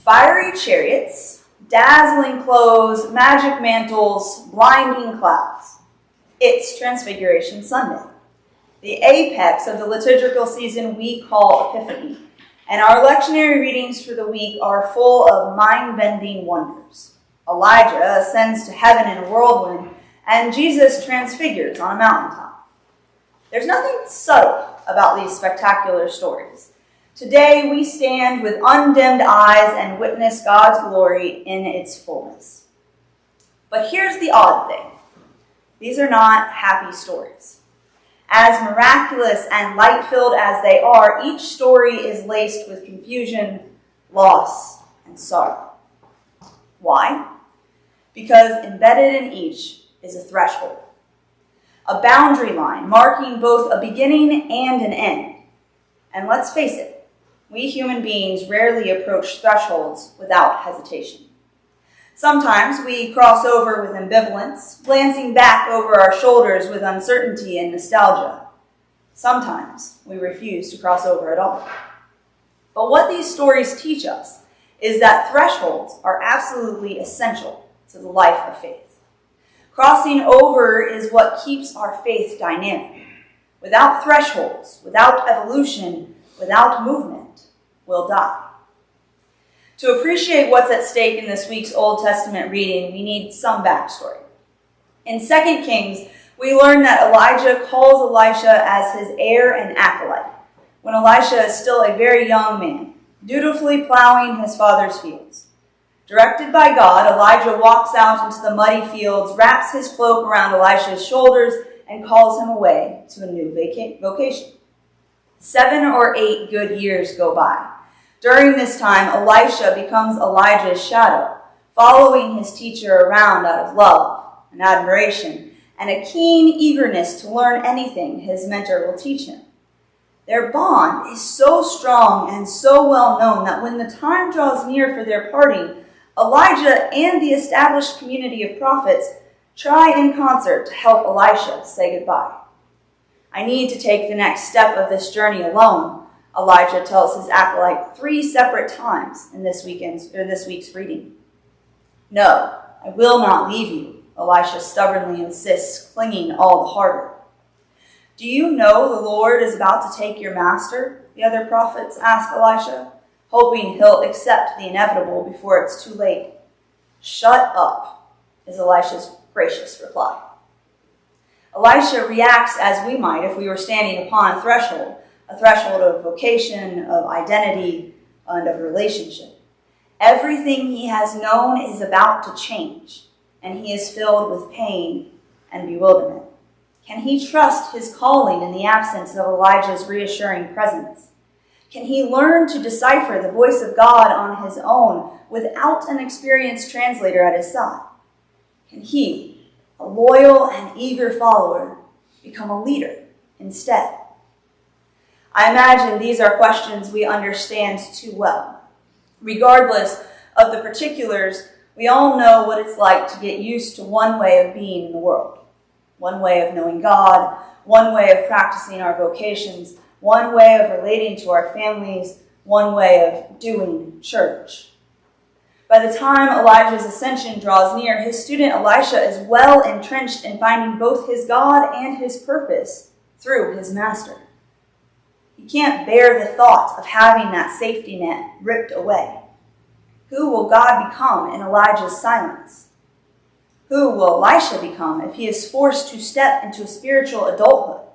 Fiery chariots, dazzling clothes, magic mantles, blinding clouds. It's Transfiguration Sunday, the apex of the liturgical season we call Epiphany, and our lectionary readings for the week are full of mind-bending wonders. Elijah ascends to heaven in a whirlwind, and Jesus transfigures on a mountaintop. There's nothing subtle about these spectacular stories. Today we stand with undimmed eyes and witness God's glory in its fullness. But here's the odd thing. These are not happy stories. As miraculous and light-filled as they are, each story is laced with confusion, loss, and sorrow. Why? Because embedded in each is a threshold, a boundary line marking both a beginning and an end. And let's face it, we human beings rarely approach thresholds without hesitation. Sometimes we cross over with ambivalence, glancing back over our shoulders with uncertainty and nostalgia. Sometimes we refuse to cross over at all. But what these stories teach us is that thresholds are absolutely essential to the life of faith. Crossing over is what keeps our faith dynamic. Without thresholds, without evolution, without movement, we'll die. To appreciate what's at stake in this week's Old Testament reading, we need some backstory. In 2 Kings, we learn that Elijah calls Elisha as his heir and acolyte, when Elisha is still a very young man, dutifully plowing his father's fields. Directed by God, Elijah walks out into the muddy fields, wraps his cloak around Elisha's shoulders, and calls him away to a new vocation. 7 or 8 good years go by. During this time, Elisha becomes Elijah's shadow, following his teacher around out of love and admiration and a keen eagerness to learn anything his mentor will teach him. Their bond is so strong and so well known that when the time draws near for their parting, Elijah and the established community of prophets try in concert to help Elisha say goodbye. I need to take the next step of this journey alone, Elijah tells his acolyte 3 separate times in this week's reading. No, I will not leave you, Elisha stubbornly insists, clinging all the harder. Do you know the Lord is about to take your master? The other prophets ask Elisha, hoping he'll accept the inevitable before it's too late. Shut up, is Elisha's gracious reply. Elisha reacts as we might if we were standing upon a threshold of vocation, of identity, and of relationship. Everything he has known is about to change, and he is filled with pain and bewilderment. Can he trust his calling in the absence of Elijah's reassuring presence? Can he learn to decipher the voice of God on his own without an experienced translator at his side? Can he, a loyal and eager follower, become a leader instead? I imagine these are questions we understand too well. Regardless of the particulars, we all know what it's like to get used to one way of being in the world, one way of knowing God, one way of practicing our vocations, one way of relating to our families, one way of doing church. By the time Elijah's ascension draws near, his student Elisha is well entrenched in finding both his God and his purpose through his master. He can't bear the thought of having that safety net ripped away. Who will God become in Elijah's silence? Who will Elisha become if he is forced to step into spiritual adulthood,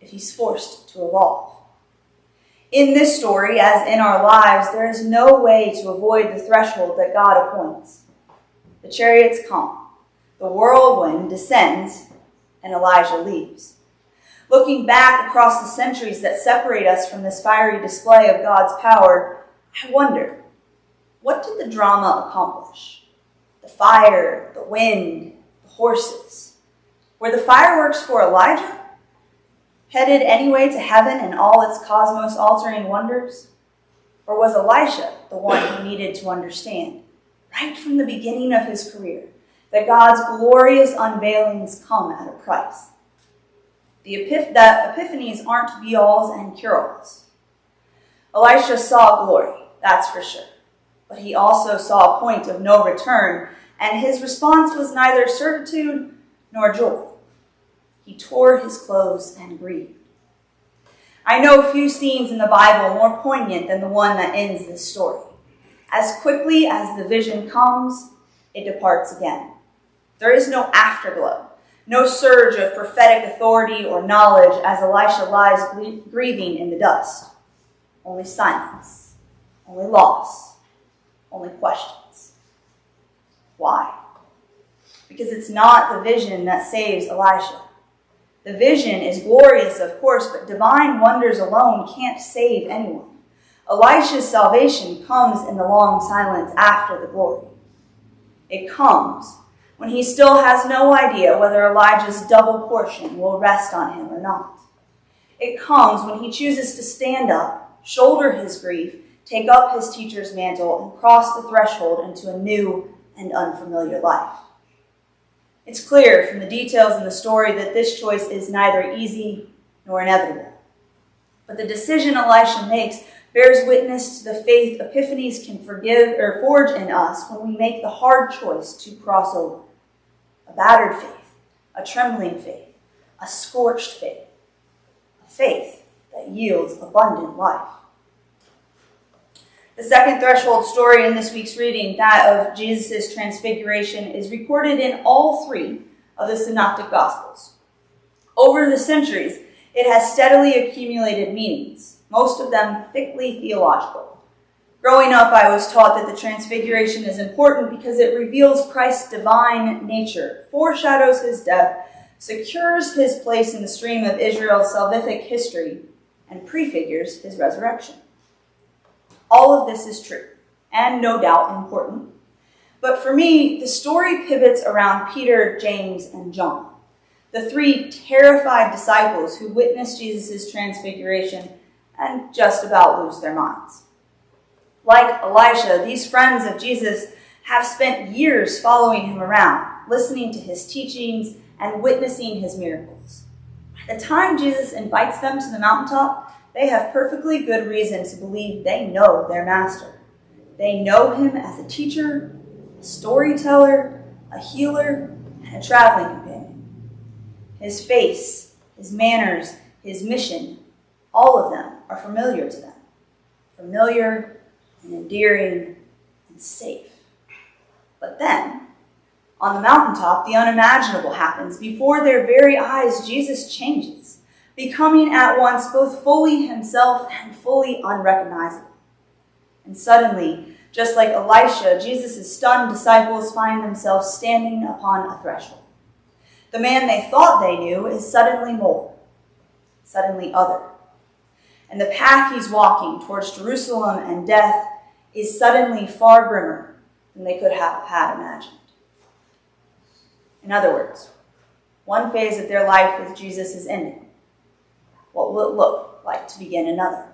if he's forced to evolve? In this story, as in our lives, there is no way to avoid the threshold that God appoints. The chariots come, the whirlwind descends, and Elijah leaves. Looking back across the centuries that separate us from this fiery display of God's power, I wonder, what did the drama accomplish? The fire, the wind, the horses. Were the fireworks for Elijah? Headed anyway to heaven and all its cosmos-altering wonders? Or was Elisha the one who needed to understand, right from the beginning of his career, that God's glorious unveilings come at a price? That epiphanies aren't be-alls and cure-alls. Elisha saw glory, that's for sure. but he also saw a point of no return, and his response was neither certitude nor joy. He tore his clothes and grieved. I know few scenes in the Bible more poignant than the one that ends this story. As quickly as the vision comes, it departs again. There is no afterglow, no surge of prophetic authority or knowledge as Elisha lies grieving in the dust. Only silence, only loss, only questions. Why? Because it's not the vision that saves Elisha. The vision is glorious, of course, but divine wonders alone can't save anyone. Elisha's salvation comes in the long silence after the glory. It comes when he still has no idea whether Elijah's double portion will rest on him or not. It comes when he chooses to stand up, shoulder his grief, take up his teacher's mantle, and cross the threshold into a new and unfamiliar life. It's clear from the details in the story that this choice is neither easy nor inevitable. But the decision Elisha makes bears witness to the faith epiphanies can forge in us when we make the hard choice to cross over. A battered faith, a trembling faith, a scorched faith, a faith that yields abundant life. The second threshold story in this week's reading, that of Jesus' transfiguration, is recorded in all three of the Synoptic Gospels. Over the centuries, it has steadily accumulated meanings, most of them thickly theological. Growing up, I was taught that the transfiguration is important because it reveals Christ's divine nature, foreshadows his death, secures his place in the stream of Israel's salvific history, and prefigures his resurrection. All of this is true, and no doubt important. But for me, the story pivots around Peter, James, and John, the three terrified disciples who witnessed Jesus' transfiguration and just about lose their minds. Like Elisha, these friends of Jesus have spent years following him around, listening to his teachings and witnessing his miracles. By the time Jesus invites them to the mountaintop, they have perfectly good reason to believe they know their master. They know him as a teacher, a storyteller, a healer, and a traveling companion. His face, his manners, his mission, all of them are familiar to them. Familiar and endearing and safe. But then, on the mountaintop, the unimaginable happens. Before their very eyes, Jesus changes, becoming at once both fully himself and fully unrecognizable. And suddenly, just like Elisha, Jesus' stunned disciples find themselves standing upon a threshold. The man they thought they knew is suddenly more, suddenly other. And the path he's walking towards Jerusalem and death is suddenly far grimmer than they could have had imagined. In other words, one phase of their life with Jesus is ending. What will it look like to begin another?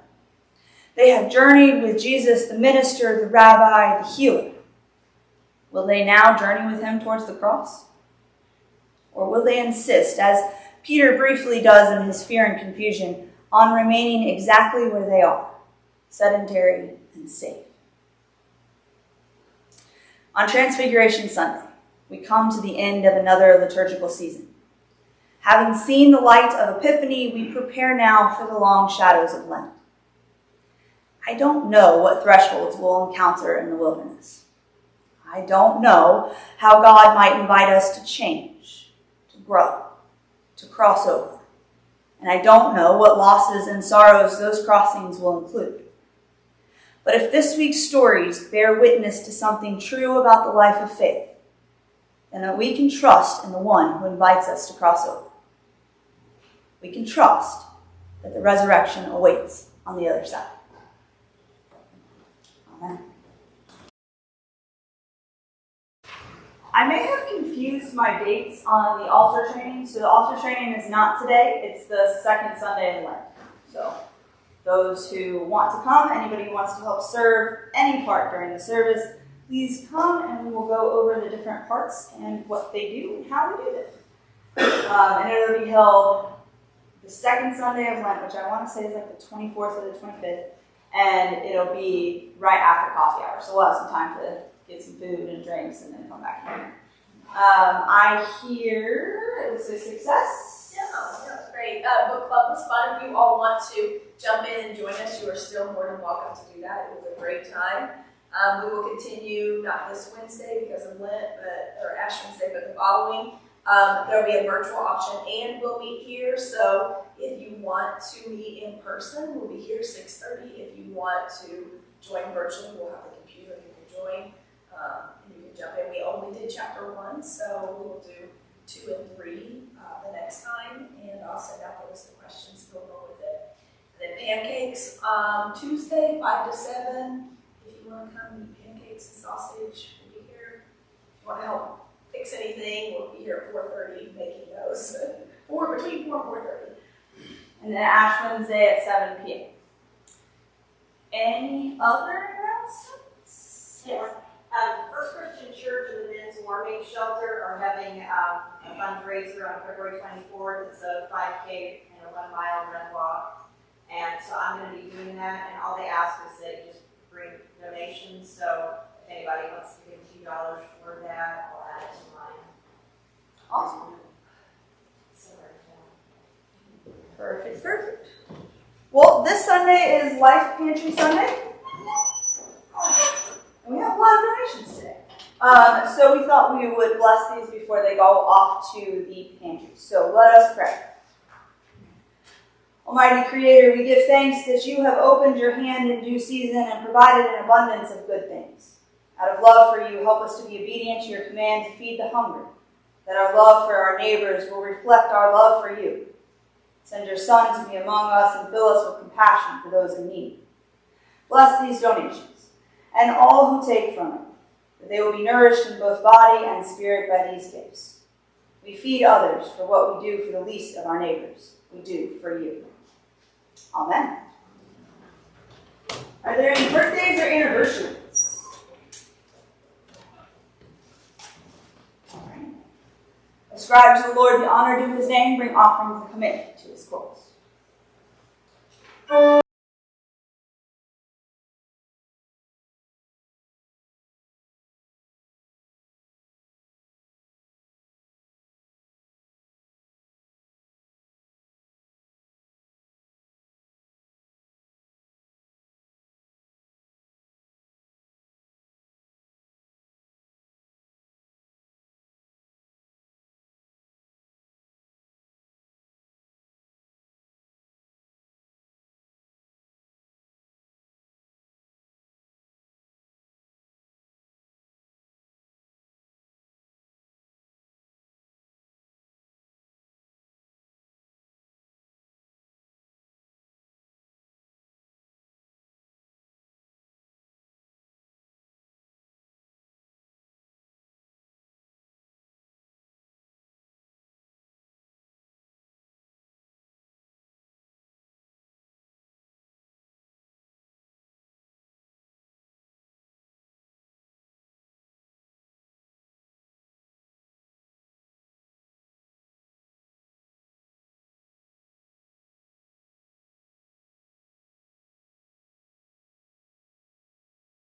They have journeyed with Jesus, the minister, the rabbi, the healer. Will they now journey with him towards the cross? Or will they insist, as Peter briefly does in his fear and confusion, on remaining exactly where they are, sedentary and safe? On Transfiguration Sunday, we come to the end of another liturgical season. Having seen the light of Epiphany, we prepare now for the long shadows of Lent. I don't know what thresholds we'll encounter in the wilderness. I don't know how God might invite us to change, to grow, to cross over. And I don't know what losses and sorrows those crossings will include. But if this week's stories bear witness to something true about the life of faith, then that we can trust in the one who invites us to cross over. We can trust that the resurrection awaits on the other side. Amen. I may have confused my dates on the altar training. So the altar training is not today. It's the second Sunday of Lent. So those who want to come, anybody who wants to help serve any part during the service, please come and we will go over the different parts and what they do and how we do it. And it'll be held the second Sunday of Lent, which I want to say is like the 24th or the 25th. and it'll be right after coffee hour, so we'll have some time to get some food and drinks and then come back here. I hear it was a success. Yeah, it was great. Book club was fun. If you all want to jump in and join us, you are still more than welcome to do that. It was a great time. We will continue, not this Wednesday because of Lent, or Ash Wednesday, but the following. There will be a virtual option, and we'll meet here. So if you want to meet in person, we'll be here 6:30. If you want to join virtually, we'll have the computer. You can join, and you can jump in. We only did chapter 1, so we will do 2 and 3 the next time, and I'll send out the list of questions to go with it. And then pancakes Tuesday, 5 to 7. If you want to come eat pancakes and sausage, we'll be here. If you want to help fix anything, we'll be here at 4:30 making those. Between 4 and 4:30. And then Ash Wednesday at 7 p.m. Any other announcements? Yes. First Christian Church and the Men's Warming Shelter are having a fundraiser on February 24th. It's a 5K and a 1 mile run walk. And so I'm going to be doing that. And all they ask is that you just bring donations. So if anybody wants to give $2 for that, I'll add it to mine. Awesome. So, Perfect. Well, this Sunday is Life Pantry Sunday. And we have a lot of donations today. So we thought we would bless these before they go off to the pantry. So let us pray. Almighty Creator, we give thanks that you have opened your hand in due season and provided an abundance of good things. Out of love for you, help us to be obedient to your command to feed the hungry, that our love for our neighbors will reflect our love for you. Send your Son to be among us and fill us with compassion for those in need. Bless these donations and all who take from it, that they will be nourished in both body and spirit by these gifts. We feed others for what we do for the least of our neighbors. We do for you. Amen. Are there any birthdays or anniversaries? All right. Ascribe to the Lord the honor due his name, bring offerings and commit to his courts.